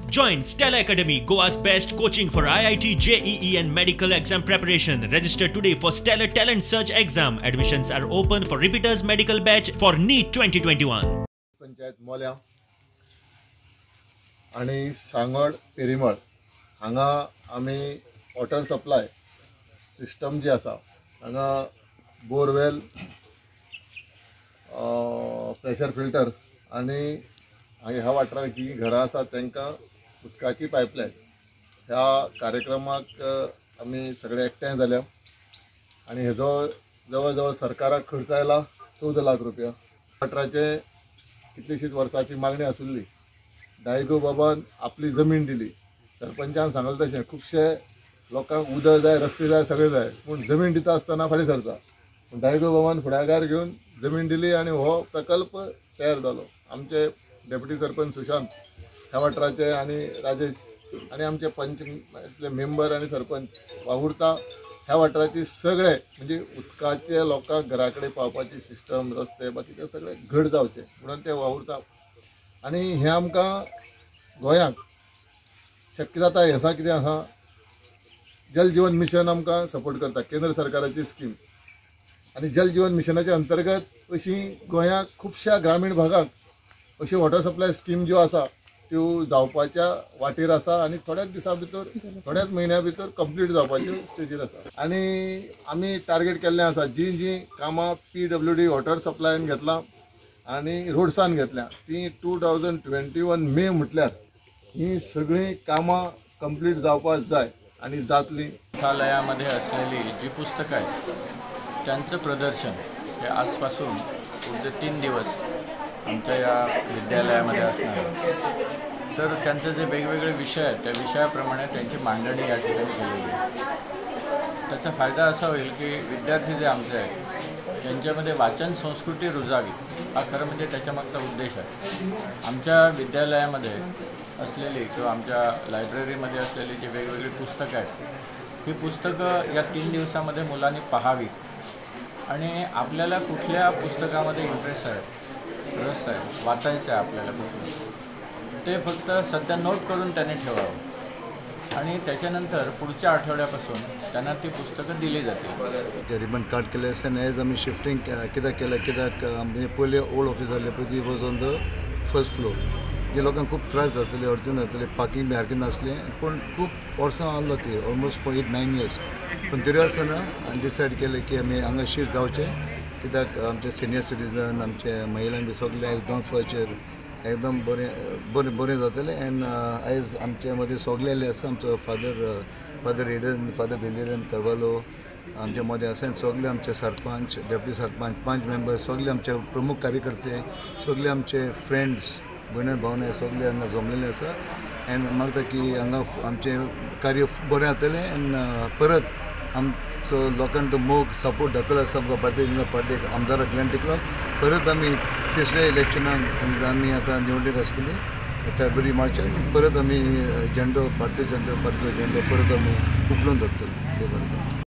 Join Stella Academy, Goa's best coaching for IIT, JEE and medical exam preparation. Register today for Stellar Talent Search exam. Admissions are open for repeaters medical batch for NEET 2021. Panchayat मोल्या आणि सांगोड पेरीमळ हांगा आमी water supply system जी आसा हांगा borewell pressure filter आणि ह्या वाठारांत जी घरां आसा तांकां उदकाची पायपलायन ह्या कार्यक्रमाक आमी सगळे एकठांय जाल्या आणि हेजो जवळ जवळ सरकाराक खर्च आयला 14 लाख रुपया। वाठाराचे कितलीशीच वर्साची मागणी आसुल्ली, डायगो बाबान आपली जमीन दिली, सरपंचान सांगलें तशें खुबशे लोकांक उदक जाय, रस्ते जाय, सगळें जाय, पूण जमीन दिता आसतना फाटीं सरता। पूण डायगो बाबान फुडाकार घेवन जमीन दिली आणि हो प्रकल्प तयार जालो। आमचे डेप्युटी सरपंच सुशांत ह्या वाठाराचे आणि राजेश आणि आमचे पंचायतीतले मेंबर आणि सरपंच वावुरता ह्या वाठाराची सगळे म्हणजे उदकाचे लोकांक घरा कडेन पावपाची सिस्टम, रस्ते, बाकीचे सगळे घट जावचे म्हणून ते वावुरता। आणि हे आमकां गोंयांक शक्य जाता हें कितें आसा, जल जीवन मिशन आमकां सपोर्ट करता, केंद्र सरकाराची स्कीम। आणि जल जीवन मिशनाच्या अंतर्गत अशी गोंयांक खुबश्या ग्रामीण भागाक अशी वॉटर सप्लाय स्कीम ज्यो आसा त्यो जावपाच्या वाटेर आसा आणि थोड्याच दिसा भितर, थोड्याच म्हयन्या भितर कंप्लीट जावपाच्यो स्टेजीर आसा। आणि आमी टार्गेट केल्लें आसा जी कामां PWD वॉटर सप्लायन घेतलां आणि रोड्सान घेतल्या ती 2021 मे म्हटल्यार ही सगळीं कामां कंप्लीट जावपाक जाय आणि जातली। ग्रंथालयामध्ये असलेली जी पुस्तकं आहेत त्यांचं प्रदर्शन हे आजपासून पुढचे 3 दिवस आमच्या या विद्यालयामध्ये असणार आहे। तर त्यांचे जे वेगवेगळे विषय आहेत त्या विषयाप्रमाणे त्यांची मांडणी या ठिकाणी केलेली आहे। त्याचा फायदा असा होईल की विद्यार्थी जे आमचे आहेत त्यांच्यामध्ये वाचन संस्कृती रुजावी, हा खरं म्हणजे त्याच्यामागचा उद्देश आहे। आमच्या विद्यालयामध्ये असलेली किंवा आमच्या लायब्ररीमध्ये असलेली जी वेगवेगळी पुस्तकं आहेत ही पुस्तकं या 3 दिवसामध्ये मुलांनी पाहावी आणि आपल्याला कुठल्या पुस्तकामध्ये इंटरेस्ट आहे, रस आहे, वाचायचं आहे आपल्याला कुठलं, ते फक्त सध्या नोट करून त्याने ठेवावं आणि त्याच्यानंतर पुढच्या आठवड्यापासून त्यांना ती पुस्तकं दिली जातील। रिबन कार्ड केले आनी एज आमी शिफ्टिंग कित्याक केलें कित्याक म्हणजे पयलीं ओल्ड ऑफिस आसलें पळय ती was on the first floor. जे लोकांक खूब त्रास जातले, अडचण जातले, पार्किंग बी सारकें नासलें, पूण खूब वर्सां आहलो ती ऑलमोस्ट 8-9 years। पूण तरी आसतना डिसायड केलें की आमी हांगा शिफ्ट जावचें कित्याक आमचे सिनियर सिटीजन, आमचे महिलांक बी सगळे एकदम फ्युचर एकदम बरें जातलें। एंड आयज आमचे मदीं सगळेले आसा, आमचो फादर विलियन करवालो आमचे मदीं आसा, सगळे आमचे सरपंच, डेप्युटी सरपंच, 5 मेंबर्स, सगळे आमचे प्रमुख कार्यकर्ते, सगळे आमचे फ्रेंड्स, भयण भावने सगळे हांगा जमलेले आसा। एंड मागता की हांगा आमचें कार्य बरें जातलें एंड परत आमचो लोकांचो मोग सपोर्ट दाखयलो आसा आमकां भारतीय जनता पार्टीक आमदाराक ग्लेन टिकलो। परत आमी तिसऱ्या इलेक्शनाक आमी आतां निवडणूक आसतली फेब्रुवारी मार्चाक, परत आमी झेंडो भारतीय जनता पार्टीचो झेंडो परत आमी उखलून धरतले।